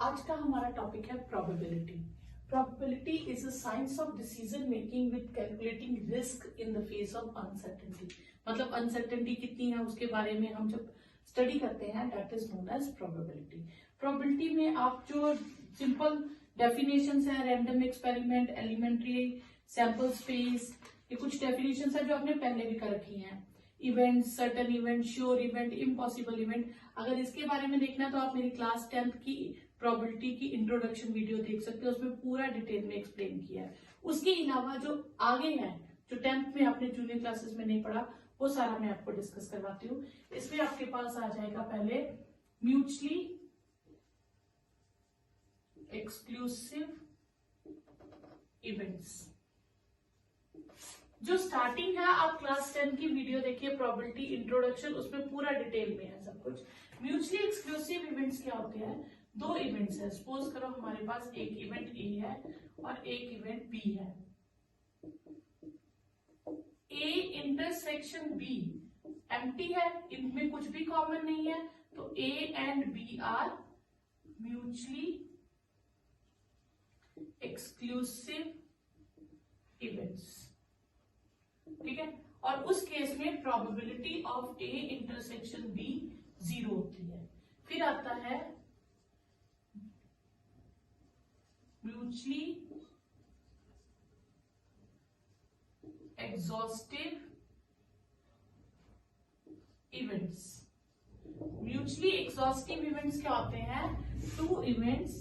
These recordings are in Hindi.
आज का हमारा टॉपिक है probability. Probability is a science of decision making with calculating risk in the face of uncertainty. मतलब अनसर्टेनिटी कितनी है उसके बारे में हम जब स्टडी करते हैं, that is known as probability. Probability में आप जो सिंपल डेफिनेशंस है, random experiment, elementary sample space, ये कुछ डेफिनेशंस है जो आपने पहले भी कर रखी हैं। Event, certain event, sure event, impossible event. अगर इसके बारे में देखना तो आप मेरी क्लास 10th की प्रोबेबिलिटी की इंट्रोडक्शन वीडियो देख सकते हो, उसमें पूरा डिटेल में एक्सप्लेन किया है। उसके अलावा जो आगे है, जो 10th में आपने जूनियर क्लासेस में नहीं पढ़ा, वो सारा मैं आपको डिस्कस करवाती हूँ। इसमें आपके पास आ जाएगा पहले म्यूचुअली एक्सक्लूसिव इवेंट्स। जो स्टार्टिंग है, आप क्लास 10 की वीडियो देखिए, प्रोबेबिलिटी इंट्रोडक्शन, उसमें पूरा डिटेल में है सब कुछ। म्यूचुअली एक्सक्लूसिव इवेंट्स क्या होते हैं? दो इवेंट्स है, सपोज करो हमारे पास एक इवेंट ए है और एक इवेंट बी है। ए इंटरसेक्शन बी एम्प्टी है, इनमें कुछ भी कॉमन नहीं है, तो A and B are mutually exclusive events. ठीक है, और उस केस में probability of A intersection B 0 होती है। फिर आता है mutually exhaustive events. Mutually exhaustive events क्या होते हैं? Two events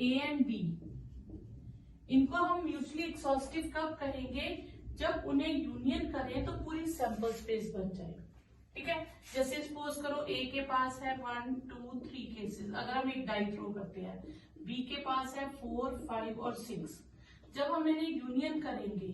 A and B, इनको हम म्यूचुअली एक्सॉस्टिव कब कहेंगे? जब उन्हें यूनियन करें तो पूरी सैंपल स्पेस बन जाए। ठीक है, जैसे सपोज करो ए के पास है 1, 2, 3 केसेस, अगर हम एक डाई थ्रो करते हैं, बी के पास है 4, 5 और 6। जब हम इन्हें यूनियन करेंगे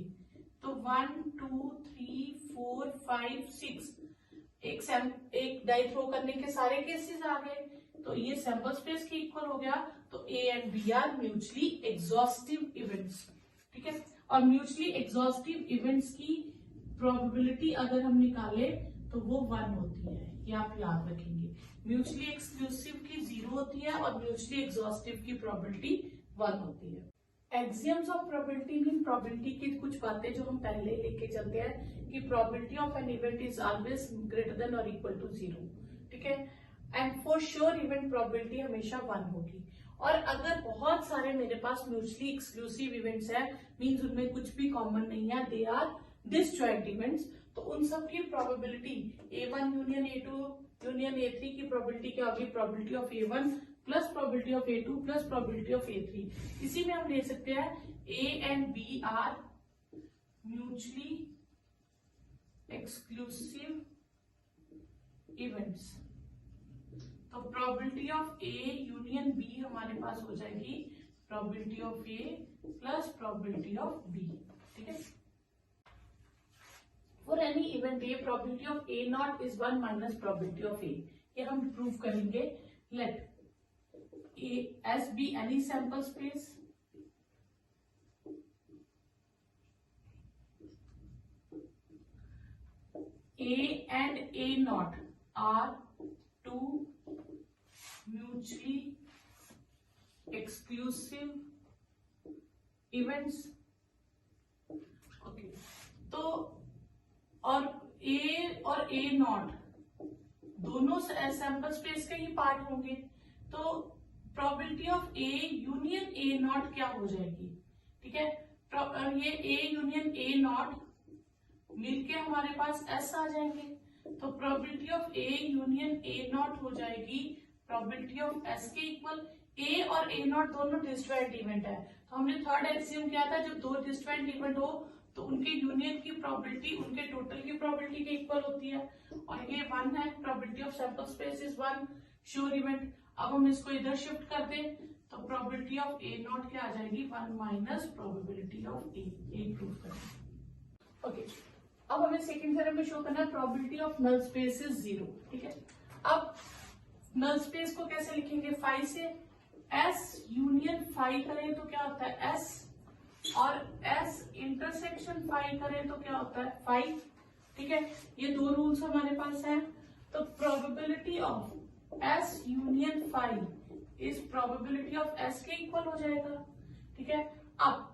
तो 1, 2, 3, 4, 5, 6 एक डाई थ्रो करने के सारे केसेस आ गए, तो ये सैंपल स्पेस के इक्वल हो गया। तो A and B are mutually exhaustive events. ठीक है, और म्यूचुअली एग्जॉस्टिव इवेंट्स की प्रोबेबिलिटी अगर हम निकाले तो वो 1 होती है, ये आप याद रखेंगे। म्यूचुअली एक्सक्लूसिव की 0 होती है और म्यूचुअली एग्जॉस्टिव की प्रोबेबिलिटी 1 होती है। Axioms of probability mean probability की कुछ बातें जो हम पहले लेके चलते हैं कि probability of an event is always greater than और इक्वल टू 0। ठीक है, and for sure event probability हमेशा 1 होगी। और अगर बहुत सारे मेरे पास म्यूचुअली एक्सक्लूसिव इवेंट्स है, मीन्स उनमें कुछ भी कॉमन नहीं है, दे आर डिसजॉइंट इवेंट्स, तो उन सब की probability A1 union A2 union A3 की प्रोबेबिलिटी क्या होगी? Probability of A1 plus probability of A2 plus probability of A3। इसी में हम ले सकते हैं A and B are mutually exclusive events. तो probability of A union B हमारे पास हो जाएगी probability of A plus probability of B। ठीक है, for any event A probability of A not is 1 minus probability of A। ये हम प्रूव करेंगे। Let S be any sample space A and A not are two mutually exclusive events। Okay, तो और A और A नॉट दोनों सैंपल स्पेस का ही पार्ट होंगे, तो probability of A union A not क्या हो जाएगी? ठीक है, ये A यूनियन A नॉट मिलके हमारे पास S आ जाएंगे, तो probability of A union A not हो जाएगी प्रोबेबिलिटी ऑफ S के इक्वल। A और A नॉट दोनों डिसजॉइंट इवेंट है, तो हमने थर्ड एक्सियम किया था, जब दो डिसजॉइंट इवेंट हो तो उनके यूनियन की प्रोबेबिलिटी उनके टोटल की प्रोबेबिलिटी के इक्वल होती है, और ये 1 है, probability of sample space is 1 sure event. अब हम इसको इधर शिफ्ट कर दें तो प्रोबेबिलिटी ऑफ A नॉट क्या आ जाएगी? 1 माइनस प्रोबेबिलिटी ऑफ A। ये प्रूव करें। ओके, अब हमें सेकंड थ्योरम में शो करना है probability of null space is 0। ठीक है, अब नल स्पेस को कैसे लिखेंगे? फाई से। S यूनियन फाई करें तो क्या होता है? S, और S इंटरसेक्शन फाई करें तो क्या होता है? फाई। ठीक है, ये दो रूल्स हमारे पास हैं। तो probability of S union phi is probability of S के इक्वल हो जाएगा। ठीक है, अब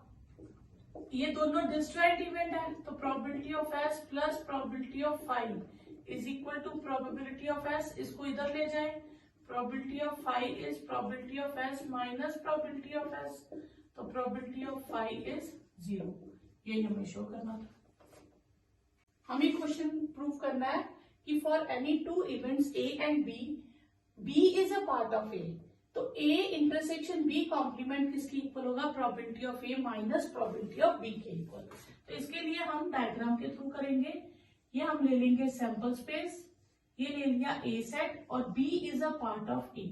ये दोनों डिस्जॉइंट इवेंट है, तो probability of S plus probability of five is equal to probability of S, इसको इधर ले जाए, probability of five is probability of S minus probability of S, तो प्रोबेबिलिटी ऑफ फाइव इज 0। ये हमें शो करना था। हमें क्वेश्चन प्रूव करना है कि for any two events A and B, B is a part of A, तो ए इंटरसेक्शन बी कॉम्प्लीमेंट किसकी इक्वल होगा, probability of A minus probability of B के इक्वल। तो इसके लिए हम डायग्राम के थ्रू करेंगे। ये हम ले लेंगे सैंपल स्पेस, ये ले लिया ए सेट और B is a part of A.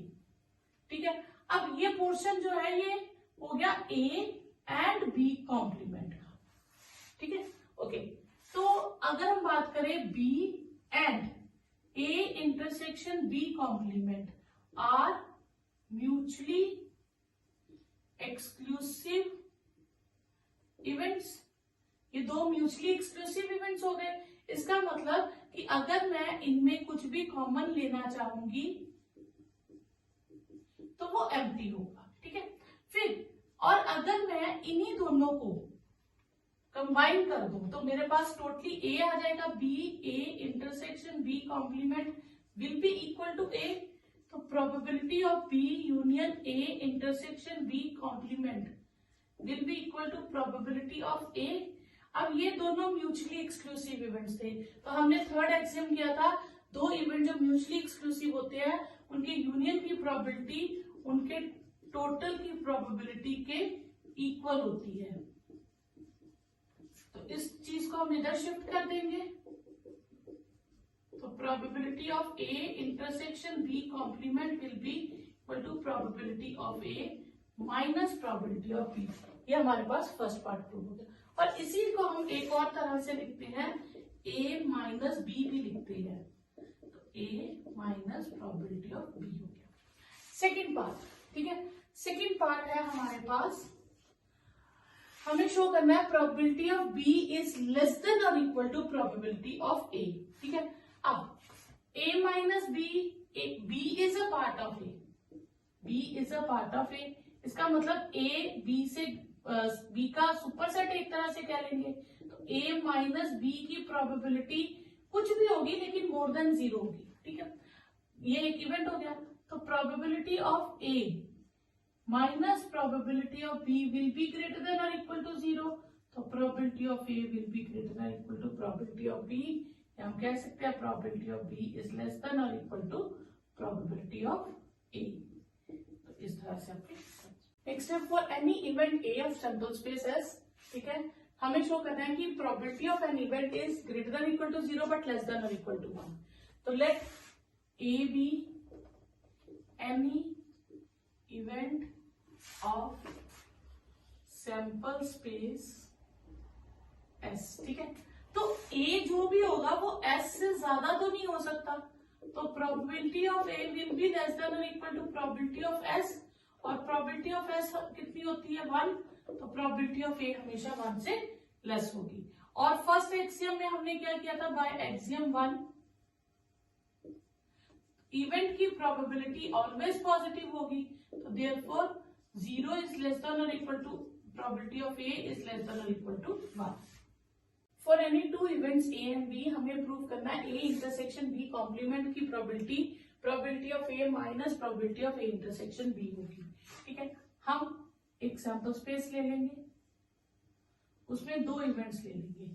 ठीक है, अब ये पोर्शन जो है ये हो गया ए एंड बी कॉम्प्लीमेंट का। ठीक है, ओके, तो अगर हम बात करें B and A intersection B complement are mutually exclusive events, ये दो म्यूचुअली एक्सक्लूसिव इवेंट्स हो गए। इसका मतलब कि अगर मैं इनमें कुछ भी कॉमन लेना चाहूंगी तो वो एम्प्टी होगा। ठीक है, फिर और अगर मैं इन्हीं दोनों को कंबाइन कर दूं तो मेरे पास टोटली ए आ जाएगा, B A intersection B complement will be equal to A, तो probability of B union A intersection B complement will be equal to probability of A. अब ये दोनों म्यूचुअली एक्सक्लूसिव इवेंट्स थे, तो हमने थर्ड एक्सियम किया था, दो इवेंट जो म्यूचुअली एक्सक्लूसिव होते हैं उनके यूनियन की प्रोबेबिलिटी उनके टोटल की प्रोबेबिलिटी के इक्वल होती है। तो इस चीज को हम इधर शिफ्ट कर देंगे, तो probability of A intersection B complement will be equal to probability of A minus probability of B. ये हमारे पास फर्स्ट पार्ट प्रूव हो गया। और इसी को हम एक और तरह से लिखते हैं, a माइनस बी भी लिखते हैं, तो a minus probability of B हो गया सेकेंड पार्ट। ठीक है, सेकेंड पार्ट है हमारे पास, हमें शो करना है probability of b is less than और equal to probability of a। ठीक है, अब a minus b is a part of a, b is a part of a, इसका मतलब a b से बी का सुपरसेट एक तरह से कह लेंगे, तो a माइनस बी की प्रोबेबिलिटी कुछ भी होगी लेकिन मोर देन 0 होगी। ठीक है, ये एक इवेंट हो गया, तो probability of a minus probability of b will be greater than और इक्वल टू 0, तो probability of a will be greater than equal to probability of b, या हम कह सकते हैं probability of b is less than और equal to probability of a। तो इस तरह से आपके नेक्स्ट है for any event A of sample space S. ठीक है, हमें शो करना है कि probability of an event is greater than equal to 0 but less than और इक्वल टू 1। तो let A be any event of sample space S. ठीक है, तो ए जो भी होगा वो एस से ज्यादा तो नहीं हो सकता, तो probability of A will be less than और equal to probability of S, और प्रोबेबिलिटी ऑफ एस कितनी होती है 1, तो प्रोबेबिलिटी ऑफ ए हमेशा 1 से लेस होगी। और फर्स्ट एक्सियम में हमने क्या किया था, बाय एक्सियम 1 इवेंट की प्रोबेबिलिटी ऑलवेज पॉजिटिव होगी, तो देयरफॉर 0 इज लेस देन और equal to probability of A is less than और equal to 1। For any two events A and B हमें प्रूव करना है ए इंटरसेक्शन बी कॉम्प्लीमेंट की probability of A minus probability of A intersection B होगी। ठीक है, हम एक सैंपल स्पेस ले लेंगे, उसमें दो इवेंट्स ले लेंगे,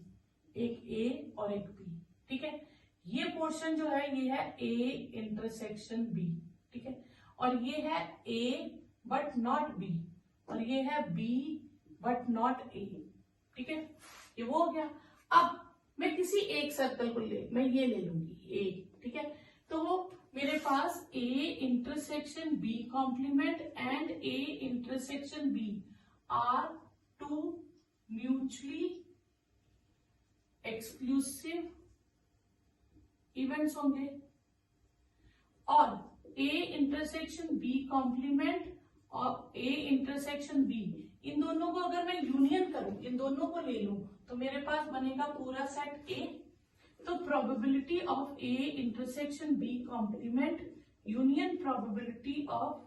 एक ए और एक बी। ठीक है, ये पोर्शन जो है ये है ए इंटरसेक्शन बी। ठीक है, और ये है ए बट नॉट बी, और ये है बी बट नॉट ए। ठीक है, ये वो हो गया। अब मैं किसी एक सर्कल को मैं ये ले लूंगी ए। ठीक है, तो मेरे पास A intersection B complement and A intersection B are two mutually exclusive events होंगे, और A इंटरसेक्शन B कॉम्प्लीमेंट और A इंटरसेक्शन B, इन दोनों को अगर मैं यूनियन करूं, इन दोनों को ले लूं, तो मेरे पास बनेगा पूरा सेट A। तो probability of A intersection B complement union probability of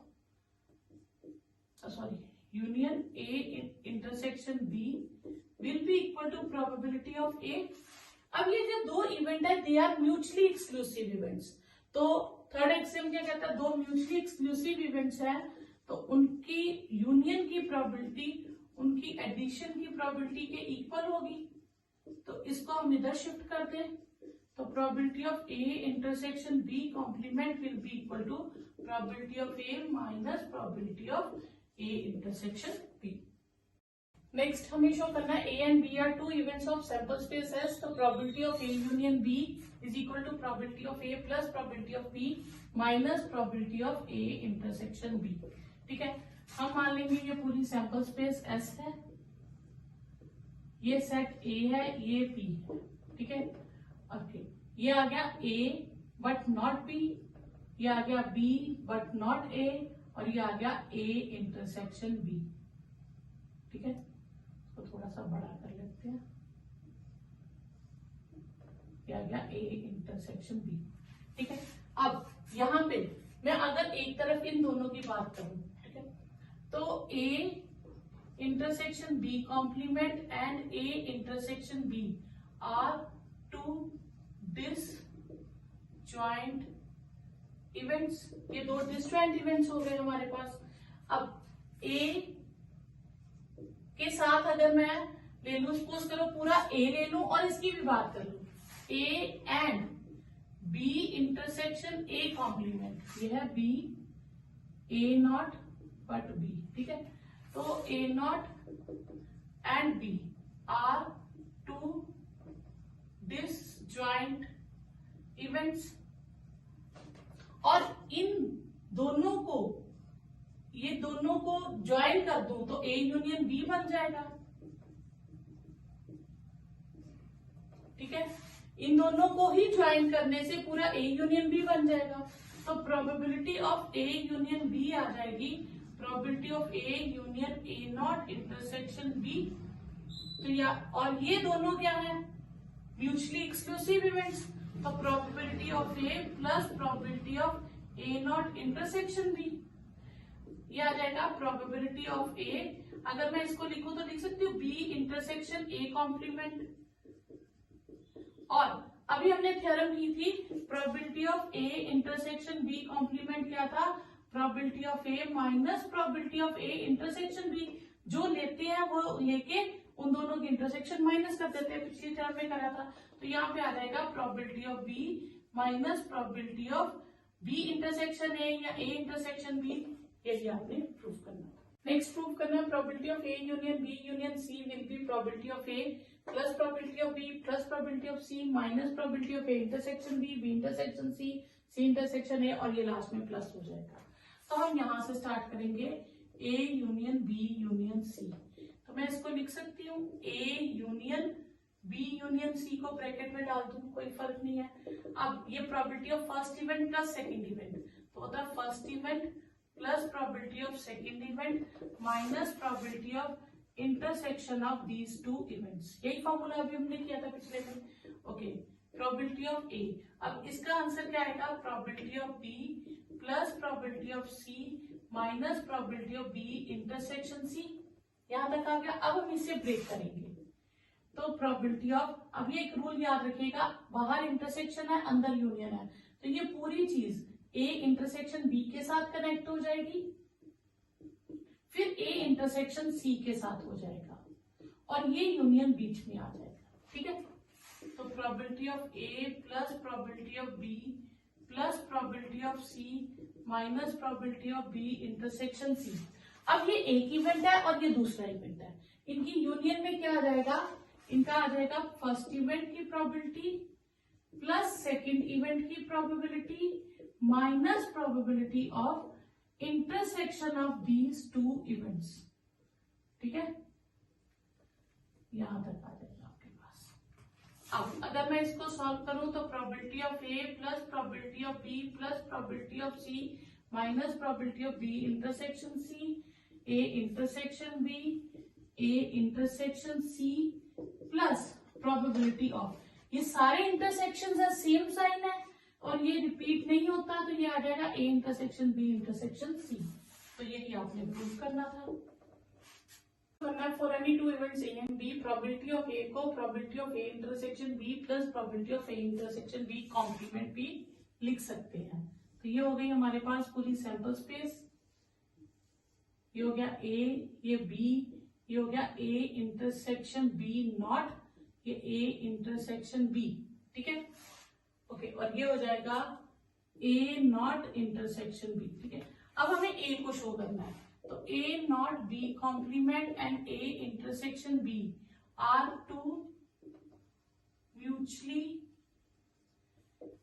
union A intersection B will be equal to probability of A. अब ये जो दो इवेंट है they are mutually exclusive events, तो थर्ड एक्सियम क्या कहता है, दो म्यूचुअली एक्सक्लूसिव इवेंट्स हैं तो उनकी यूनियन की प्रोबेबिलिटी उनकी एडिशन की प्रोबेबिलिटी के इक्वल होगी। तो इसको हम इधर शिफ्ट कर दें तो probability of A intersection B complement will be equal to probability of A minus probability of A intersection B. Next हमें शो करना है A and B are two events of sample space S, तो probability of A union B is equal to probability of A plus probability of B minus probability of A intersection B. ठीक है, हम मान लेंगे ये पूरी सैंपल स्पेस एस है, ये सेट ए है, ये पी है। ठीक है, ओके, ये आ गया ए बट नॉट बी, ये आ गया बी बट नॉट ए, और ये आ गया ए इंटरसेक्शन बी। ठीक है, इसको थोड़ा सा बड़ा कर लेते हैं, ये आ गया ए इंटरसेक्शन बी। ठीक है, अब यहां पे मैं अगर एक तरफ इन दोनों की बात करूं, ठीक है, तो A intersection B complement and A intersection B are two disjoint events. ये दो डिसजॉइंट इवेंट्स हो गए हमारे पास। अब ए के साथ अगर मैं ले लू, सपोज करो पूरा ए ले लू और इसकी भी बात कर लू, A and B intersection A complement, ये है B A not but B. ठीक है, तो A not and B are two disjoint events, और इन दोनों को ये दोनों को ज्वाइन कर दूं तो ए यूनियन बी बन जाएगा। ठीक है, इन दोनों को ही ज्वाइन करने से पूरा ए यूनियन बी बन जाएगा। तो probability of A union B आ जाएगी probability of A union A not intersection B. तो या और ये दोनों क्या है, म्यूचुअली एक्सक्लूसिव इवेंट्स, तो probability of A plus probability of A not intersection B, ये आ जाएगा प्रोबेबिलिटी ऑफ ए। अगर मैं इसको लिखूं तो लिख सकती हूँ बी इंटरसेक्शन ए कॉम्प्लीमेंट, और अभी हमने थ्योरम की थी probability of A intersection B complement क्या था, probability of A minus probability of A intersection B. जो लेते हैं वो लेके उन दोनों की इंटरसेक्शन माइनस कर देते हैं, पिछली टर्म में करा था। तो यहाँ पे आ जाएगा probability of B minus probability of B intersection A या ए इंटरसेक्शन बी, यही आपने प्रूव करना। नेक्स्ट प्रूव करना है probability of A union B union C will be probability of A plus probability of B plus probability of C minus probability of A intersection B, B intersection C, C intersection A, और ये लास्ट में प्लस हो जाएगा। तो हम यहां से स्टार्ट करेंगे A union B union C, तो मैं इसको लिख सकती हूँ A union B union C को ब्रैकेट में डाल दूं, कोई फर्क नहीं है। अब ये probability of first event plus second event, तो होता है first event plus probability of second event minus probability of intersection of these two events. यही फॉर्मूला अभी हमने किया था पिछले में। ओके, प्रोबेबिलिटी ऑफ ए, अब इसका आंसर क्या आएगा, probability of B plus probability of C minus probability of B intersection C. यहां तक आ गया। अब हम इसे ब्रेक करेंगे तो प्रोबेबिलिटी ऑफ, अब ये एक रूल याद रखिएगा, बाहर इंटरसेक्शन है अंदर यूनियन है, तो ये पूरी चीज ए इंटरसेक्शन बी के साथ कनेक्ट हो जाएगी, फिर ए इंटरसेक्शन सी के साथ हो जाएगा, और ये यूनियन बीच में आ जाएगा। ठीक है, तो probability of A plus probability of B plus probability of C minus probability of B intersection C. अब ये एक इवेंट है और ये दूसरा इवेंट है, इनकी यूनियन में क्या आ जाएगा, इनका आ जाएगा फर्स्ट इवेंट की प्रोबेबिलिटी प्लस सेकेंड इवेंट की probability minus probability of intersection of these two events. ठीक है, यहां तक आ जाएगा आपके पास। अब अगर मैं इसको सॉल्व करूं तो probability of A plus probability of B plus probability of C minus probability of B intersection C, A intersection B, A intersection C plus probability of, ये सारे इंटरसेक्शन है सेम साइन है और ये रिपीट नहीं होता, तो ये आ जाएगा A intersection B intersection C. तो यही आपने प्रूव करना था। For any two events A and B, probability of A को probability of A intersection B plus probability of A intersection B complement भी लिख सकते हैं। तो ये हो गई हमारे पास पूरी सैंपल स्पेस। ये हो गया ए, ये बी, ये हो गया ए इंटरसेक्शन बी नॉट, ये ए इंटरसेक्शन बी, ठीक है, ओके। और ये हो जाएगा ए नॉट इंटरसेक्शन बी, ठीक है। अब हमें ए को शो करना है, तो A not B complement and A intersection B are two mutually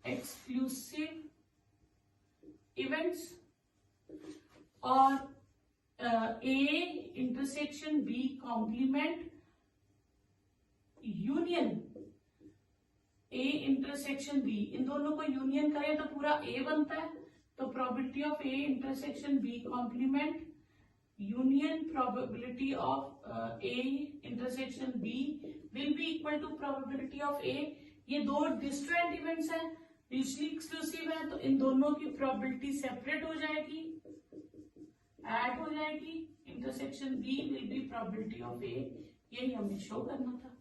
exclusive events, और A intersection B complement union A intersection B, इन दोनों को यूनियन करें तो पूरा ए बनता है। तो probability of A intersection B complement union probability of A intersection B will be equal to probability of A. ये दो डिस्ट्रेंट इवेंट्स हैं, म्यूचुअली एक्सक्लूसिव है, तो इन दोनों की प्रोबेबिलिटी सेपरेट हो जाएगी, ऐड हो जाएगी। Intersection B will be probability of A, यही हमें शो करना था।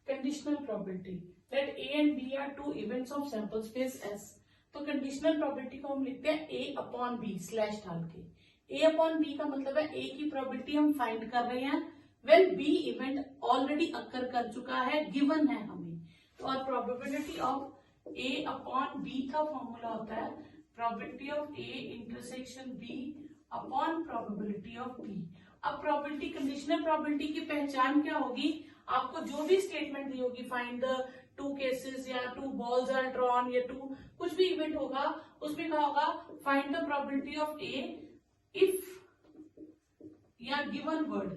Conditional probability that A and B are two events of sample space S. तो कंडीशनल प्रोबेबिलिटी को हम लिखते हैं ए अपॉन बी स्लैश डाल के। ए अपॉन बी का मतलब है ए की प्रोबेबिलिटी हम फाइंड कर रहे हैं when B event already occur कर चुका है, गिवन है हमें। तो और probability of A upon B का फॉर्मूला होता है probability of A intersection B upon probability of B. अब प्रोबेबिलिटी, कंडीशनल प्रोबेबिलिटी की पहचान क्या होगी? आपको जो भी स्टेटमेंट दी होगी, फाइंड द टू केसेस या टू बॉल्स आर ड्रॉन या टू कुछ भी इवेंट होगा, उसमें क्या होगा? Find the probability of A if या गिवन वर्ड,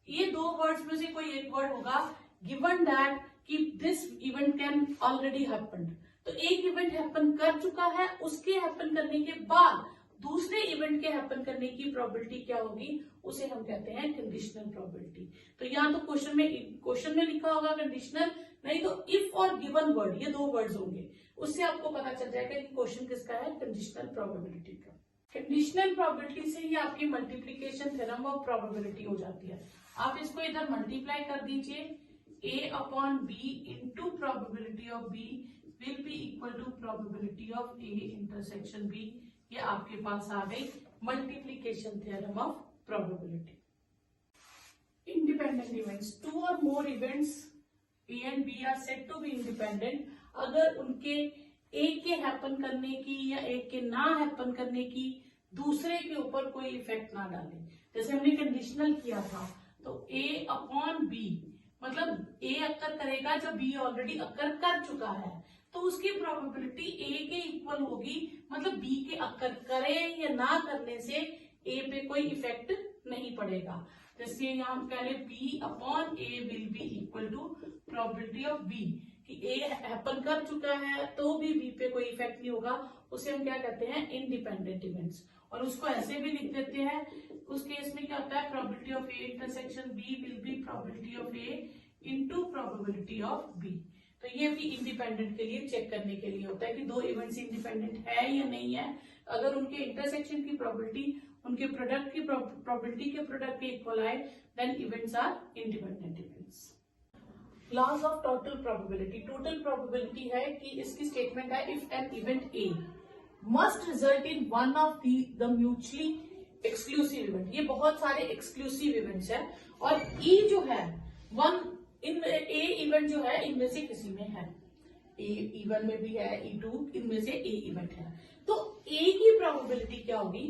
ये दो वर्ड्स में से कोई एक वर्ड होगा, गिवन दैट कि this event can already happen. तो एक इवेंट हैपन कर चुका है, उसके हैपन करने के बाद दूसरे इवेंट के हैपन करने की प्रोबेबिलिटी क्या होगी, उसे हम कहते हैं कंडीशनल प्रोबेबिलिटी। तो यहाँ तो क्वेश्चन में लिखा होगा कंडीशनल, नहीं तो इफ और गिवन वर्ड, ये दो वर्ड्स होंगे, उससे आपको पता चल जाएगा कि क्वेश्चन किसका है, कंडीशनल प्रोबेबिलिटी का। कंडीशनल प्रोबेबिलिटी से ही आपकी मल्टीप्लीकेशन थ्योरम ऑफ प्रोबेबिलिटी हो जाती है। आप इसको इधर मल्टीप्लाई कर दीजिए, a upon B into probability of B will be equal to probability of a intersection b। ये आपके पास आ गई multiplication theorem of probability. Independent events, two or more events A and B are said to be independent अगर उनके एक के हैपन करने की या एक के ना हैपन करने की दूसरे के ऊपर कोई इफेक्ट ना डाले। जैसे हमने कंडीशनल किया था, तो ए अपॉन बी मतलब ए अक्कर करेगा जब बी ऑलरेडी अक्कर कर चुका है, तो उसकी प्रोबेबिलिटी ए के इक्वल होगी, मतलब बी के अक्कर करे या ना करने से ए पे कोई इफेक्ट नहीं पड़ेगा। जैसे यहाँ हम कह रहे B upon A will be equal to probability of B, कि ए हैपन कर चुका है तो भी बी पे कोई इफेक्ट नहीं होगा, उसे हम क्या कहते हैं, इंडिपेंडेंट इवेंट्स। और उसको ऐसे भी लिख देते हैं, उस केस में क्या होता है, probability of A intersection B will be probability of A into probability of B. तो ये भी इंडिपेंडेंट के लिए चेक करने के लिए होता है कि दो इवेंट्स इंडिपेंडेंट है या नहीं है। अगर उनके इंटरसेक्शन की प्रोबेबिलिटी उनके प्रोडक्ट की प्रोबेबिलिटी के प्रोडक्ट के इक्वल आए, then events are independent events. Laws of total probability, total probability है कि इसकी स्टेटमेंट है if an event A must result in one of the mutually exclusive event. ये बहुत सारे एक्सक्लूसिव इवेंट्स है, और ई जो है वन इन ए इवेंट जो है इनमें से किसी में है, ए E1 में भी है, E2 इनमें से ए इवेंट है। तो ए की प्रोबेबिलिटी क्या होगी,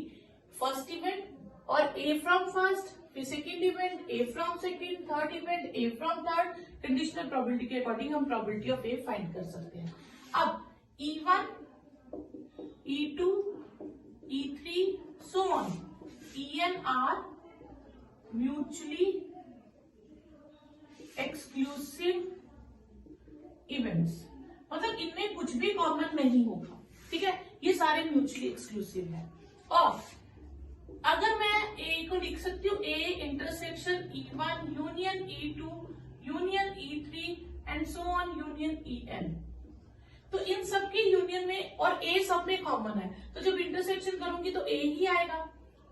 फर्स्ट इवेंट और ए फ्रॉम फर्स्ट, फिर second event, A from second, third event, A from third. Conditional probability के अकॉर्डिंग हम प्रोबेबिलिटी ऑफ ए फाइंड कर सकते हैं। अब E1, E2, E3 so on, En are mutually exclusive events, मतलब इनमें कुछ भी कॉमन नहीं होगा, ठीक है, ये सारे म्यूचुअली एक्सक्लूसिव है। और अगर मैं ए को लिख सकती हूँ ए intersection E1 union E2 union E3 and so on union En, तो इन सबके यूनियन में और ए सब में कॉमन है, तो जब इंटरसेक्शन करूंगी तो ए ही आएगा,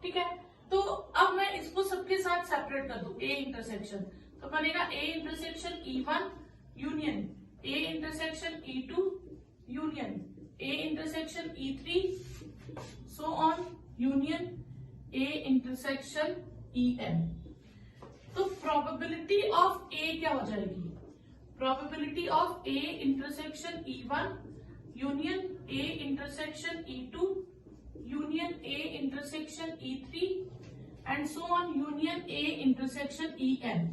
ठीक है। तो अब मैं इसको सबके साथ सेपरेट कर दूं, ए इंटरसेक्शन, तो बनेगा ए intersection E1 union A intersection E2 union A intersection E3 so on union A intersection EN। तो प्रोबेबिलिटी ऑफ ए क्या हो जाएगी, probability of A intersection E1 union A intersection E2 union A intersection E3 and so on union A intersection EN,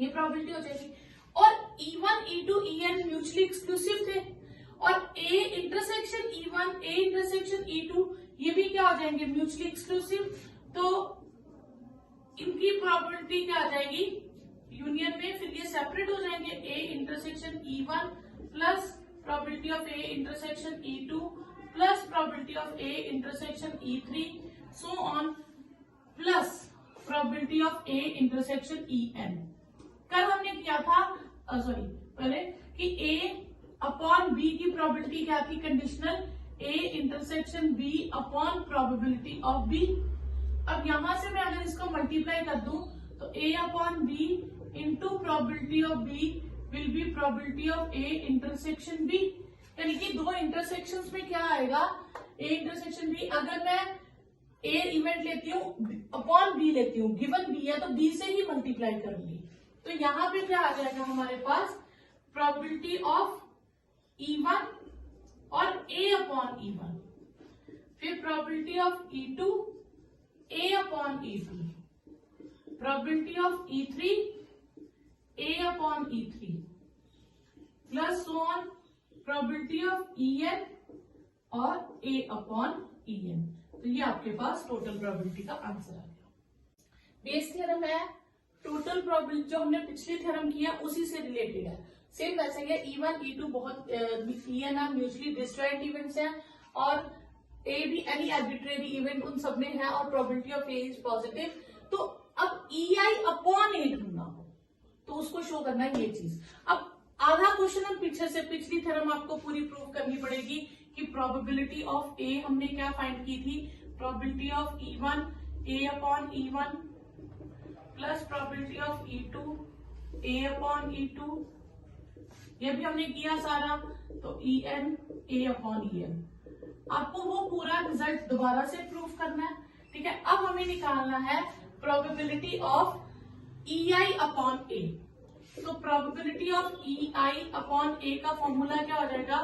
ये प्रोबेबिलिटी हो जाएगी। और E1 E2 EN mutually exclusive थे, और A intersection E1 A intersection E2 ये भी क्या हो जाएंगे, म्यूचुअली एक्सक्लूसिव। तो इनकी प्रोबेबिलिटी क्या आ जाएगी यूनियन में, फिर ये सेपरेट हो जाएंगे, A intersection E1 plus probability of A intersection E2 plus probability of A intersection E3 so on plus probability of A intersection EN। कल हमने किया था पहले कि ए अपॉन बी की प्रोबेबिलिटी क्या थी, conditional A intersection B upon probability of B. अब यहां से मैं अगर इसको मल्टीप्लाई कर दूं तो A upon B into probability of B will be probability of A intersection B, यानी कि दो इंटरसेक्शंस में क्या आएगा, ए इंटरसेक्शन बी। अगर मैं ए इवेंट लेती हूँ अपॉन बी लेती हूँ, गिवन बी है तो बी से ही मल्टीप्लाई करूंगी, तो यहां पे क्या आ जाएगा हमारे पास, प्रोबेबिलिटी ऑफ E1 और ए अपॉन E1, फिर probability of E2 A upon E2, probability of E3 A upon E3 plus so on probability of EN और ए अपॉन EN। तो ये आपके पास टोटल प्रोबेबिलिटी का आंसर आ गया। बेस थ्योरम है, टोटल प्रोबेबिलिटी जो हमने पिछली थ्योरम किया उसी से रिलेटेड है, सेम वैसे ही है। E1 E2 बहुत EN म्यूचुअली डिस्जॉइंट इवेंट्स हैं, और ए भी एनी आर्बिट्रेरी इवेंट उन सब में है, और probability of A is positive. तो अब EI अपॉन ए ढूंढना हो तो उसको शो करना है ये चीज। अब आधा क्वेश्चन हम पीछे से, पिछली थ्योरम आपको पूरी प्रूव करनी पड़ेगी कि प्रोबेबिलिटी ऑफ ए हमने क्या फाइंड की थी, probability of E1 A upon E1 plus probability of E2 A upon E2, ये भी हमने किया सारा, तो EN ए अपॉन EN। आपको वो पूरा रिजल्ट दोबारा से प्रूव करना है, ठीक है। अब हमें निकालना है प्रोबेबिलिटी ऑफ EI अपॉन ए। तो प्रोबेबिलिटी ऑफ EI अपॉन ए का फॉर्मूला क्या हो जाएगा,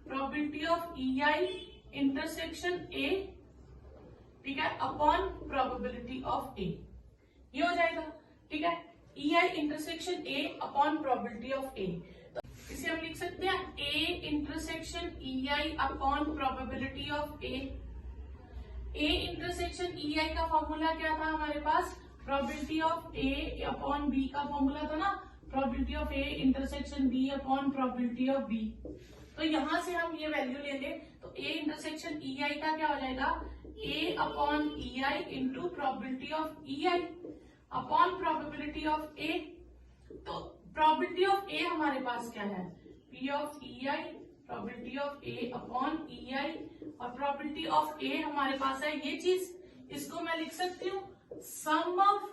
प्रोबेबिलिटी ऑफ EI इंटरसेक्शन ए, ठीक है, अपॉन प्रोबेबिलिटी ऑफ ए, ये हो जाएगा, ठीक है। EI intersection A upon probability of A, इसे हम लिख सकते हैं A intersection EI upon probability of A. A intersection EI का फॉर्मूला क्या था हमारे पास, probability of A upon B का फॉर्मूला था ना, probability of A intersection B upon probability of B. तो यहां से हम ये वैल्यू ले लें तो ए इंटरसेक्शन EI का क्या हो जाएगा, A upon EI into probability of EI upon probability of A. तो प्रोबेबिलिटी ऑफ ए हमारे पास क्या है, P of EI probability of A upon EI, और प्रोबेबिलिटी ऑफ ए हमारे पास है ये चीज, इसको मैं लिख सकती हूँ sum of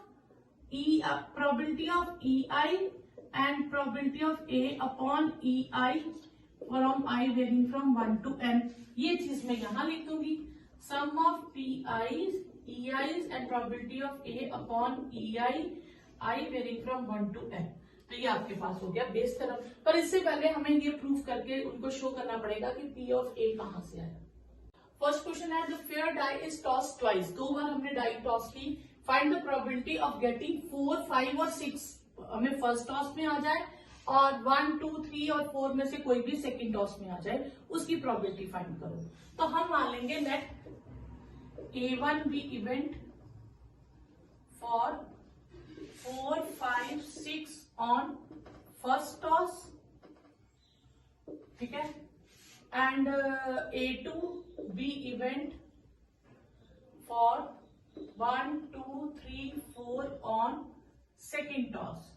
probability of EI and probability of A upon EI from I varying from 1 to n। ये चीज मैं यहां लिख दूंगी, sum of PI's EI's and probability of A upon EI I varying from 1 to n। तो ये आपके पास हो गया बेस थ्योरम। पर इससे पहले हमें ये प्रूफ करके उनको शो करना पड़ेगा कि P ऑफ A कहां से आया। फर्स्ट क्वेश्चन है, the fair die is toss twice, 2 बार हमने डाई टॉस की, find the probability of getting 4, 5 और 6 हमें फर्स्ट टॉस में आ जाए, और 1, 2, 3 और 4 में से कोई भी सेकंड टॉस में आ जाए, उसकी प्रोबेबिलिटी फाइंड करो। तो हम मान लेंगे let A1 be event for 4, 5, 6 on first toss, ठीक है, and A2 be event for 1, 2, 3, 4 on second toss,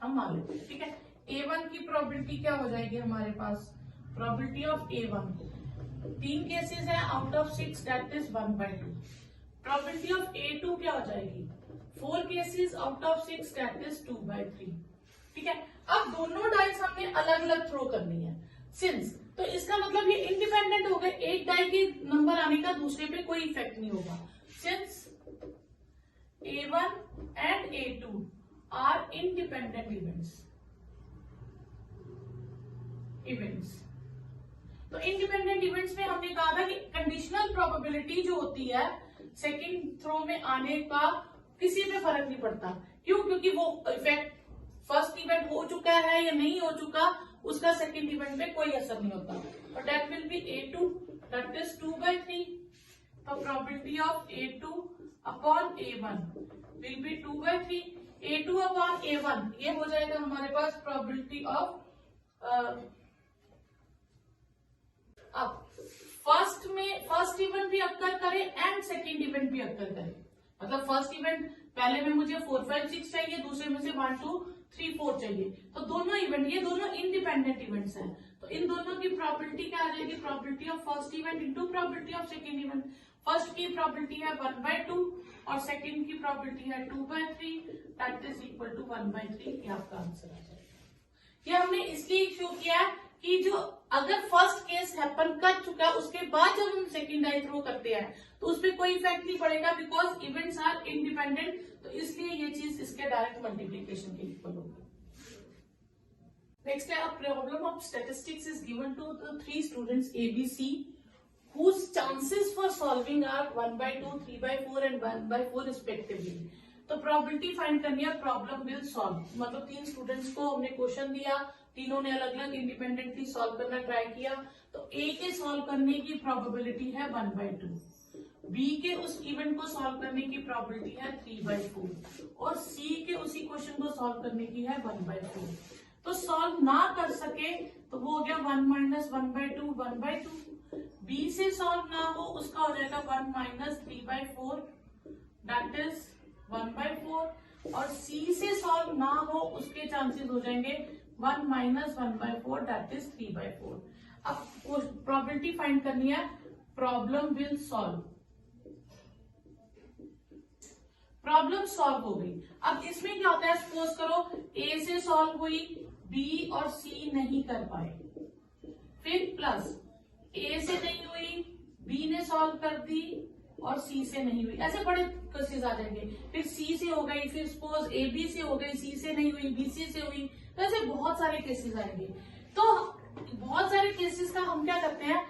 हम मान लेते हैं, ठीक है। A1 की प्रोबेबिलिटी क्या हो जाएगी हमारे पास, प्रोबेबिलिटी ऑफ A1 3 केसेस है out of 6 that is 1/2। Probability of A2 क्या हो जाएगी 4 cases out of 6 that is 2/3। ठीक है, अब दोनों डाइस हमने अलग अलग थ्रो करनी है सिंस, तो इसका मतलब ये इंडिपेंडेंट हो गए, एक डाई के नंबर आने का दूसरे पे कोई इफेक्ट नहीं होगा। Since A1 and A2 are independent events. तो इंडिपेंडेंट इवेंट्स में हमने कहा था कि कंडीशनल प्रोबेबिलिटी जो होती है सेकंड थ्रो में आने का किसी पे फर्क नहीं पड़ता। क्यों? क्योंकि वो इफेक्ट फर्स्ट इवेंट हो चुका है या नहीं हो चुका उसका सेकंड इवेंट में कोई असर नहीं होता। और that will be A2 that is 2/3। तो probability of A2 upon A1 will be 2/3। A2 upon A1 ये हो जाएगा हमारे पास प्रोबेबिलिटी ऑफ अब फर्स्ट इवेंट भी अक्कर करे एंड सेकेंड इवेंट भी अक्कर करे। मतलब फर्स्ट इवेंट पहले में मुझे 4, 5, 6 चाहिए, दूसरे में से 1, 2, 3, 4 चाहिए। तो दोनों इवेंट ये दोनों इंडिपेंडेंट इवेंट्स हैं, तो इन दोनों की प्रोबेबिलिटी क्या आ जाएगी probability of first event into probability of second event. First की प्रोबेबिलिटी है 1/2 और सेकेंड की प्रोबेबिलिटी है 2/3 दैट इज इक्वल टू 1/3। ये आपका आंसर आ जाएगा। ये हमने इसलिए शो किया है कि जो अगर फर्स्ट केस हैपन कर चुका है उसके बाद जब हम सेकेंड डाई थ्रो करते हैं तो उस पर कोई इफेक्ट नहीं पड़ेगा बिकॉज इवेंट्स आर इंडिपेंडेंट। तो इसलिए ये चीज इसके डायरेक्ट मल्टीप्लीकेशन के इक्वल होगी। नेक्स्ट है a problem of statistics is given to the 3 students ABC whose chances for solving are 1/2, 3/4 and 1/4 respectively। तो प्रोबेबिलिटी फाइंड करनी है प्रॉब्लम विल सॉल्व। मतलब 3 स्टूडेंट्स को हमने क्वेश्चन दिया, तीनों ने अलग अलग इंडिपेंडेंटली सॉल्व करना ट्राई किया। तो A के सॉल्व करने की प्रोबेबिलिटी है 1/2, B के उस इवेंट को सॉल्व करने की प्रोबेबिलिटी है 3/4 और C के उसी क्वेश्चन को सॉल्व करने की है 1/4। तो सॉल्व ना कर सके तो वो हो गया 1 - 1/2 1/2। B से सॉल्व ना हो उसका हो जाएगा 1 - 3/4 दैट इज 1/4 और C से सॉल्व ना हो उसके चांसेस हो जाएंगे 1 - 1/4 दैट इज 3/4। अब प्रोबेबिलिटी फाइंड करनी है problem will solve. Problem solve हो गई। अब इसमें क्या होता है सपोज करो A से सॉल्व हुई, B और C नहीं कर पाए, फिर प्लस A से नहीं हुई, B ने सॉल्व कर दी और C से नहीं हुई। ऐसे बड़े केसेस आ जाएंगे। फिर C से हो गई, फिर सपोज AB से हो गई, C से नहीं हुई, BC से हुई, तो ऐसे बहुत सारे केसेस आएंगे। तो बहुत सारे केसेस का हम क्या करते हैं,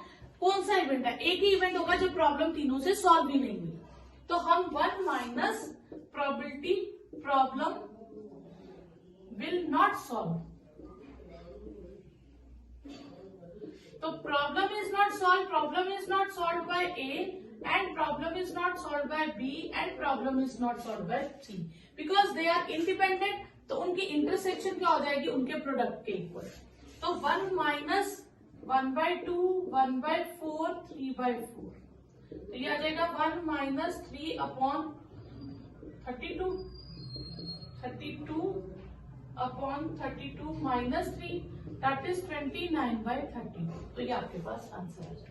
कौन सा इवेंट है, एक ही इवेंट होगा जो प्रॉब्लम तीनों से सॉल्व भी नहीं हुई, तो हम 1 minus probability problem will not solve. तो problem is not solve by A and problem is not solved by B and problem is not solved by C because they are independent। तो उनकी इंटरसेक्शन क्या हो जाएगी उनके प्रोडक्ट के इक्वल। तो 1 माइनस 1/2 1/4 3/4 तो ये आ जाएगा 1 - 3 अपॉन 32 माइनस 3 दैट इज 29/30। तो ये आपके पास आंसर आ जाएगा।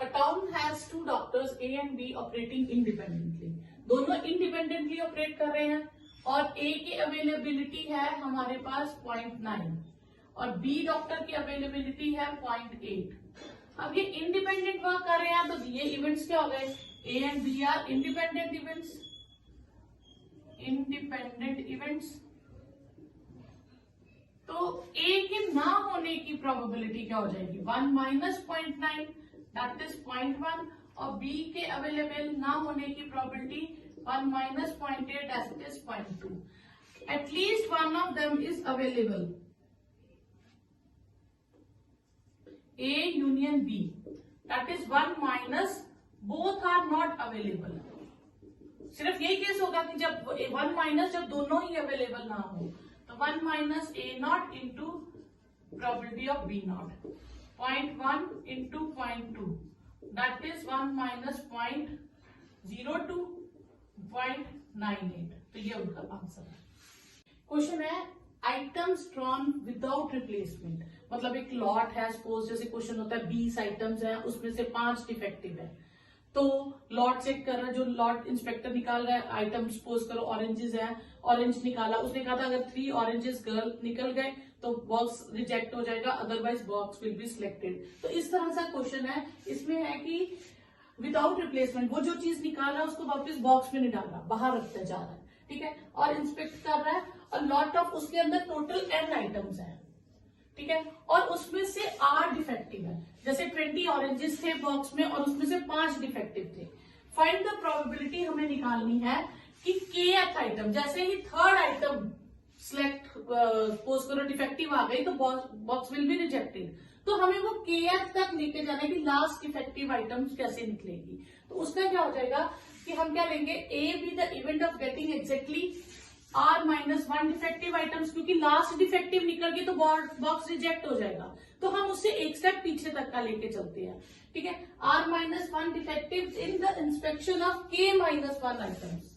A town has 2 doctors A and B operating independently। दोनों इंडिपेंडेंटली ऑपरेट कर रहे हैं और A की अवेलेबिलिटी है हमारे पास 0.9 और B डॉक्टर की अवेलेबिलिटी है 0.8। अब ये इंडिपेंडेंट वर्क कर रहे हैं तो ये इवेंट्स क्या हो गए, A and B are independent events. तो A के ना होने की प्रोबेबिलिटी क्या हो जाएगी 1 - 0.9 दैट इज 0.1 और B के अवेलेबल ना होने की probability 1 - 0.8 that is 0.2। At least one of them is available A union B that is 1 minus both are not available. सिर्फ यही केस होगा कि जब 1 माइनस जब दोनों ही अवेलेबल ना हो, तो 1 minus A0 into probability of B0 0.1 into 0.2 that is 1 minus 0.02 0.98। तो ये उनका आंसर है। क्वेश्चन है आइटम्स ड्रॉन विदाउट रिप्लेसमेंट, मतलब एक लॉट है, सपोज जैसे क्वेश्चन होता है 20 आइटम्स हैं, उसमें से 5 डिफेक्टिव है, तो लॉट चेक कर रहा है, जो लॉट इंस्पेक्टर निकाल रहा है, आइटम सपोज करो ऑरेंजेस है, ऑरेंज निकाला, उसने कहा था अगर 3 ऑरेंजेस गर्ल निकल गए तो बॉक्स रिजेक्ट हो जाएगा, otherwise box will be selected. तो इस तरह का क्वेश्चन है, इसमें है कि विदाउट रिप्लेसमेंट वो जो चीज निकाला उसको वापस बॉक्स में नहीं डाल रहा, बाहर रखता जा रहा है, ठीक है, और इंस्पेक्ट कर रहा है, और लॉट ऑफ उसके अंदर टोटल n आइटम्स है, ठीक है, और उसमें से 8 डिफेक्टिव है, जैसे 20 ऑरेंजेस थे बॉक्स में और उसमें से 5 डिफेक्टिव थे। फाइंड द प्रोबेबिलिटी हमें निकालनी है कि kth आइटम, जैसे ही थर्ड आइटम सिलेक्ट पोज करो डिफेक्टिव आ गई तो बॉक्स विल बी रिजेक्टेड, तो हमें वो kth तक लेके जाना है कि लास्ट डिफेक्टिव आइटम कैसे निकलेगी। तो उसका क्या हो जाएगा कि हम क्या लेंगे, A be the event of getting exactly r-1 defective items, क्योंकि लास्ट डिफेक्टिव निकल गई तो बॉक्स रिजेक्ट हो जाएगा, तो हम उससे एक स्टेप पीछे तक का लेके चलते हैं, ठीक है, r-1 defective in the inspection of k-1 items.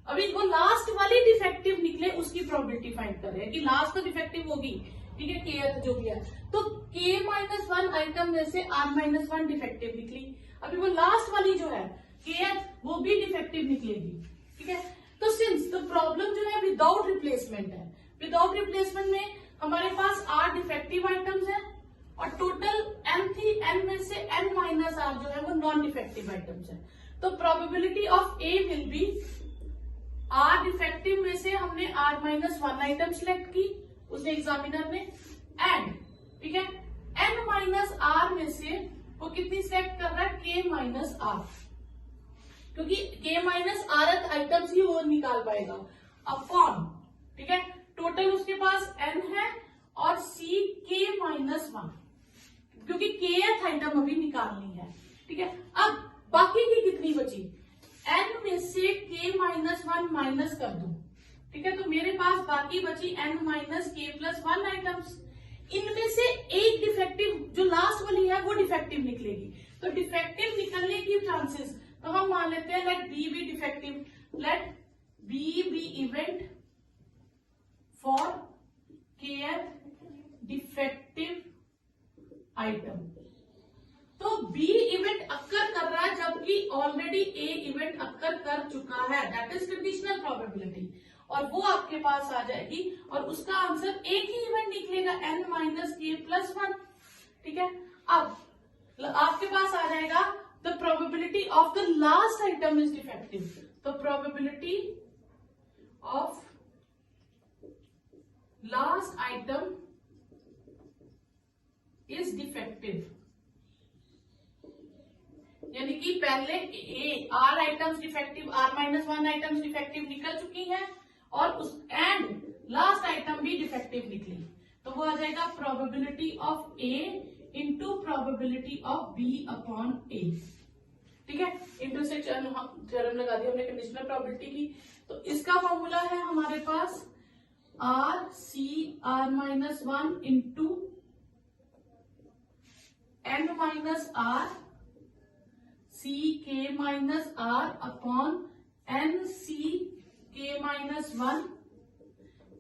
अभी वो लास्ट वाली डिफेक्टिव निकले उसकी प्रोबेबिलिटी फाइंड कर रहे हैं कि लास्ट तो डिफेक्टिव होगी, ठीक है, kth जो भी है, तो k-1 आइटम में से r-1 डिफेक्टिव निकली, अभी वो लास्ट वाली जो है kth वो भी डिफेक्टिव निकलेगी, ठीक है। तो सिंस द प्रॉब्लम जो है विदाउट रिप्लेसमेंट है, विदाउट रिप्लेसमेंट में हमारे पास 8 डिफेक्टिव आइटम्स है और टोटल n थी, n में से n-r जो है वो नॉन डिफेक्टिव आइटम्स है, तो probability of A will B r defective में से हमने r-1 आइटम सिलेक्ट की उसने एग्जामिनर ने, एंड ठीक है n-r में से वो कितनी सिलेक्ट कर रहा है, k-r, क्योंकि k-r आइटम्स ही वो निकाल पाएगा, अपॉन, ठीक है, टोटल उसके पास n है और c k-1, क्योंकि kth आइटम अभी निकालनी है, ठीक है। अब बाकी की कितनी बची, n में से k-1 माइनस कर दूं, ठीक है, तो मेरे पास बाकी बची n-k+1 आइटम्स, इनमें से एक डिफेक्टिव जो लास्ट वाली है वो डिफेक्टिव निकलेगी, तो डिफेक्टिव निकलने की चांसेस, तो हम मान लेते हैं let be B defective, let be B event for kth defective item, तो बी इवेंट अक्कर कर रहा है जबकि ऑलरेडी ए इवेंट अक्कर कर चुका है, दैट इज कंडीशनल प्रोबेबिलिटी, और वो आपके पास आ जाएगी और उसका आंसर एक ही इवेंट निकलेगा n-k+1, ठीक है। अब आपके पास आ जाएगा the probability of the last item is defective, the probability of last item is defective, यानी कि पहले r items defective, r-1 items defective निकल चुकी हैं और उस एंड लास्ट आइटम भी डिफेक्टिव निकली, तो वो आ जाएगा probability of a into probability of b upon a, ठीक है, इंटरसेक्शन थ्योरम लगा दिया हमने कंडीशनल प्रोबेबिलिटी की, तो इसका फॉर्मूला है हमारे पास r-1 into n-r ck-r upon nck-1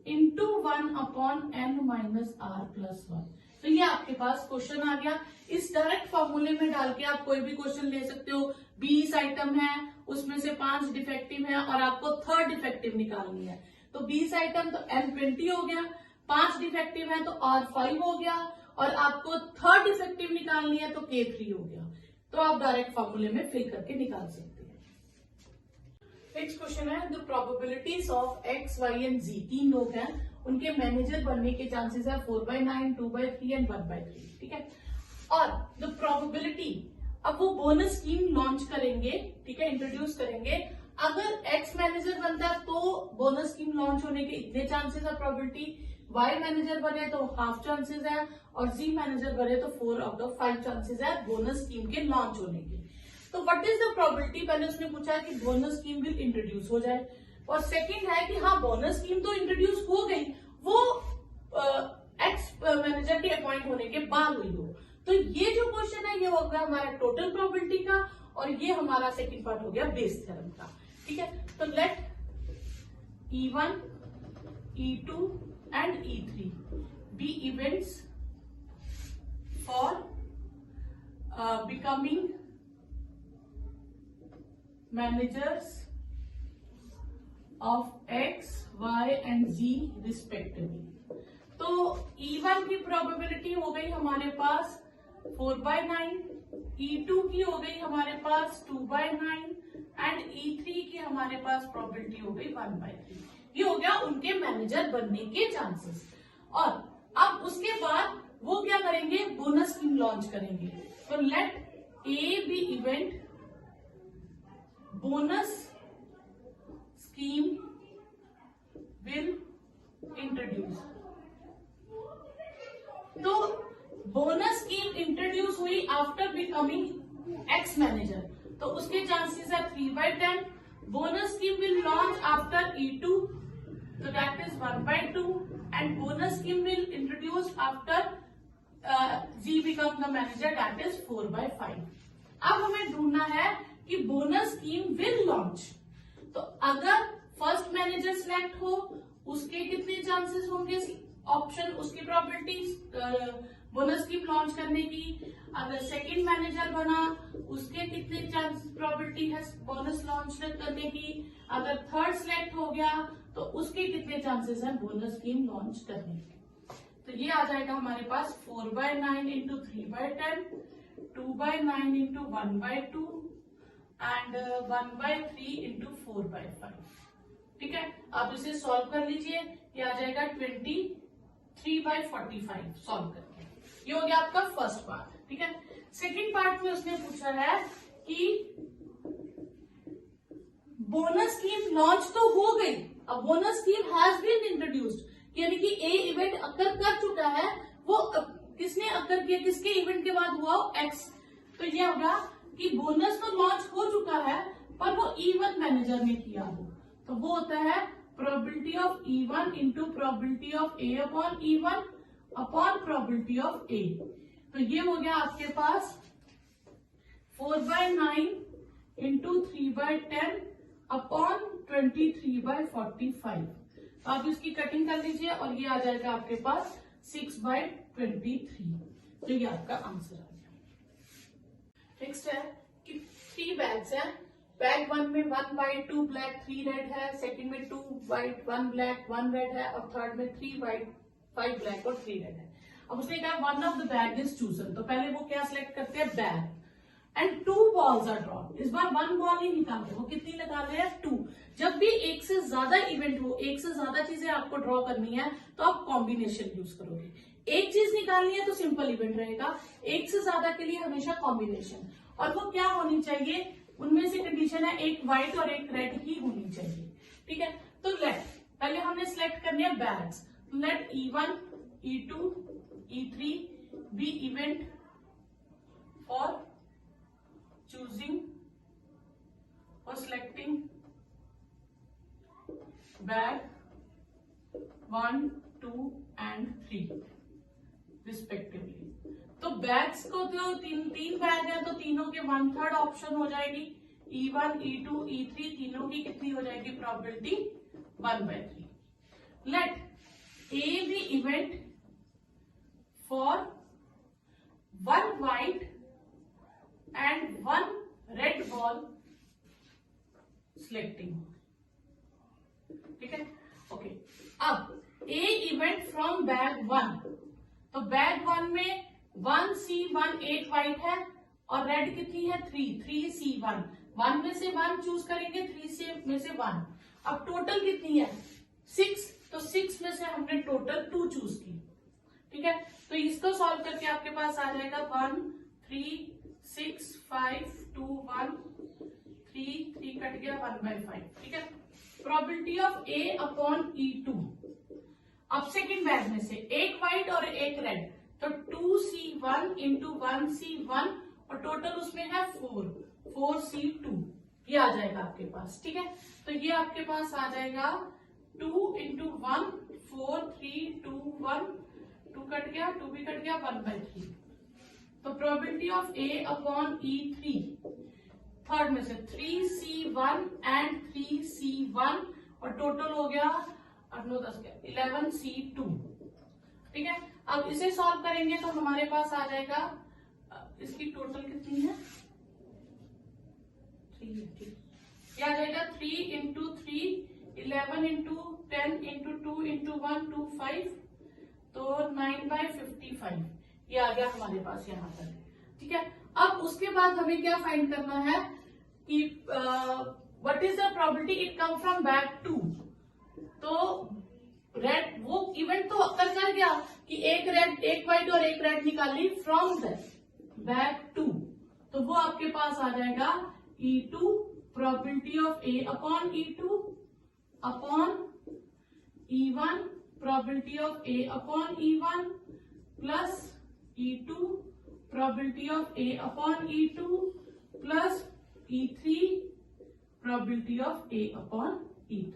into 1 upon n-r+1, तो ये आपके पास क्वेश्चन आ गया। इस डायरेक्ट फॉर्मूले में डाल के आप कोई भी क्वेश्चन ले सकते हो, 20 आइटम है उसमें से 5 डिफेक्टिव है और आपको थर्ड डिफेक्टिव निकालनी है, तो 20 आइटम तो n20 हो गया, 5 डिफेक्टिव है तो r5 हो गया, और आपको थर्ड डिफेक्टिव निकालनी है तो k3 हो गया, तो आप डायरेक्ट फॉर्मूले में फिल करके निकाल सकते हैं। नेक्स्ट क्वेश्चन है the probabilities of x, y and z, 3 लोग हैं, उनके मैनेजर बनने के चांसेस है 4/9, 2/3 एंड 1/3, ठीक है, और द प्रोबेबिलिटी, अब वो बोनस स्कीम लॉन्च करेंगे, ठीक है, इंट्रोड्यूस करेंगे, अगर x मैनेजर बनता है तो बोनस स्कीम लॉन्च होने के इतने चांसेस है प्रोबेबिलिटी, y मैनेजर बने तो हाफ चांसेस है और z मैनेजर बने तो 4/5 चांसेस है बोनस स्कीम के लॉन्च होने के। तो व्हाट इज द प्रोबेबिलिटी, पहले उसने पूछा कि बोनस स्कीम विल इंट्रोड्यूस हो जाए, और सेकंड है कि हाँ बोनस स्कीम तो इंट्रोड्यूस हो गई, वो एक्स मैनेजर के अपॉइंट होने के बाद हुई हो, तो ये जो क्वेश्चन है ये हो गया हमारा टोटल प्रोबेबिलिटी का, और ये हमारा सेकंड पार्ट हो गया बेस थ्योरम का, ठीक है। तो late E1, E2 and E3 be events for becoming managers of X, Y and Z respectively. तो E1 की प्रोबेबिलिटी हो गई हमारे पास 4/9, E2 की हो गई हमारे पास 2/9 एंड E3 की हमारे पास प्रोबेबिलिटी हो गई 1/3. ये हो गया उनके मैनेजर बनने के चांसेस. और अब उसके बाद वो क्या करेंगे, बोनस स्कीम लॉन्च करेंगे. तो let A be event bonus scheme will introduce. तो बोनस स्कीम इंट्रोड्यूस हुई आफ्टर बिकमिंग एक्स मैनेजर, तो उसके चांसेस है 3/10. Bonus scheme will launch after E2, so that is 1/2, and bonus scheme will introduce after Z become the manager, that is 4/5. अब हमें ढूंढना है कि बोनस स्कीम विल लॉन्च. तो अगर फर्स्ट मैनेजर सिलेक्ट हो उसके कितने चांसेस होंगे, ऑप्शन उसकी प्रोबेबिलिटी बोनस स्कीम लॉन्च करने की. अगर सेकंड मैनेजर बना उसके कितने चांसेस प्रोबेबिलिटी है बोनस लॉन्च करने की. अगर थर्ड सिलेक्ट हो गया तो उसके कितने चांसेस हैं बोनस स्कीम लॉन्च करने के. तो ये आ जाएगा हमारे पास 4/9 इंटू 3/10, 2/9 इंटू 1/2 एंड 1/3 इंटू 4/5. ठीक है, आप इसे सॉल्व कर लीजिए. ये आ जाएगा 23/45 सॉल्व करके. ये हो गया आपका फर्स्ट पार्ट. ठीक है, सेकेंड पार्ट में उसने पूछा है कि बोनस स्कीम लॉन्च तो हो गई, अब bonus scheme has been introduced, यानी कि ए इवेंट अकर कर चुका है. वो किसने अकर किया, किसके इवेंट के बाद हुआ, एक्स. तो ये होगा कि बोनस तो लॉन्च हो चुका है पर वो E1 मैनेजर ने किया हो, तो वो होता है probability of E1 into probability of A upon E1 upon probability of A. तो ये हो गया आपके पास 4/9 इंटू 3/10 अपॉन 23/45. तो आप इसकी कटिंग कर लीजिए और ये आ जाएगा आपके पास 6/23. तो ये आपका आंसर आ गया. नेक्स्ट है कि 3 बैग्स हैं. बैग 1 में 1/2 ब्लैक 3 रेड है, सेकंड में 2 व्हाइट 1 ब्लैक 1 रेड है और थर्ड में 3 व्हाइट 5 ब्लैक और 3 रेड है. अब उसने कहा one of the bag is chosen, तो पहले वो क्या सिलेक्ट करते हैं, bag. And 2 balls are drawn. इस बार 1 ball ही निकालते, वो कितनी निकाल रहे हैं, 2. जब भी एक से ज्यादा इवेंट हो, एक से ज्यादा चीजें आपको ड्रॉ करनी है तो आप कॉम्बिनेशन यूज करोगे. एक चीज निकालनी है तो सिंपल इवेंट रहेगा, एक से ज्यादा के लिए हमेशा कॉम्बिनेशन. और वो क्या होनी चाहिए, उनमें से कंडीशन है एक व्हाइट और एक रेड ही होनी चाहिए. ठीक है, तो लेट पहले हमने सिलेक्ट करनी है bags. Let E1, E2, E3 be event for choosing or selecting bag 1, 2 and 3 respectively. तो बैग्स को तो तीन बैग है तो तीनों के 1/3 ऑप्शन हो जाएगी. E1, E2, E3 तीनों की कितनी हो जाएगी probability 1/3. Let A be event for 1 white and 1 red ball selecting. ठीक है, ओके. अब ए इवेंट फ्रॉम बैग 1, तो बैग 1 में 1C1 8 व्हाइट है और रेड कितनी है 3C1. 1 में से 1 चूज करेंगे, 3 में से 1. अब टोटल कितनी है 6, तो 6 में से हमने टोटल 2 चूज की. ठीक है, तो इसको सॉल्व करके आपके पास आ जाएगा 1 3 6 5 2 1 3 कट गया 1/5. ठीक है, probability of A upon E2. अब सेकंड बैग में से एक व्हाइट और एक रेड, तो 2C1 इंटू 1C1 और टोटल उसमें है 4C2. ये आ जाएगा आपके पास. ठीक है, तो ये आपके पास आ जाएगा 2 इंटू 1 4 3 2 1 2 कट गया 2 भी कट गया 1/3. तो probability of A upon E3 third में से 3C1 एंड 3C1 और टोटल हो गया 8 9 10 11C2। ठीक है, अब इसे सॉल्व करेंगे तो हमारे पास आ जाएगा, इसकी टोटल कितनी है 3 है। ठीक, क्या आ जाएगा 3 इंटू 3 11 इंटू 10 इंटू 2 इंटू 1 2 5, तो 9/55 ये आ गया हमारे पास यहाँ पर। ठीक है, अब उसके बाद हमें क्या फाइंड करना है कि what is the probability it come from bag two. तो रेड वो इवेंट तो कर गया कि एक रेड एक व्हाइट और एक रेड निकाली फ्रॉम द बैक टू, तो वो आपके पास आ जाएगा E2 probability of A upon E2 upon E1 probability of A upon E1 plus E2 probability of A upon E2 plus E3 probability of A upon E3।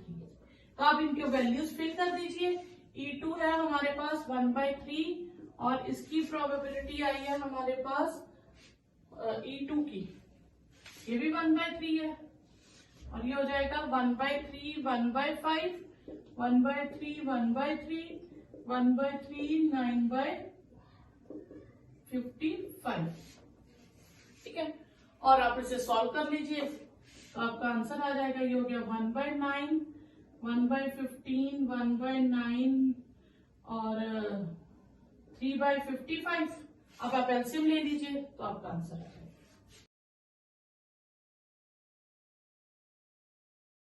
तो आप इनके वैल्यूज फिल कर दीजिए। E2 है हमारे पास 1/3 और इसकी प्रोबेबिलिटी आई है हमारे पास E2 की, ये भी 1/3 है, और ये हो जाएगा 1/3 1/5 1/3 1/3 1/3 9/55। ठीक है, और आप इसे सॉल्व कर लीजिए तो आपका आंसर आ जाएगा, ये हो गया 1/9 1/15 1/9 और 3/55। अब आप एलसीएम ले लीजिए तो आपका आंसर है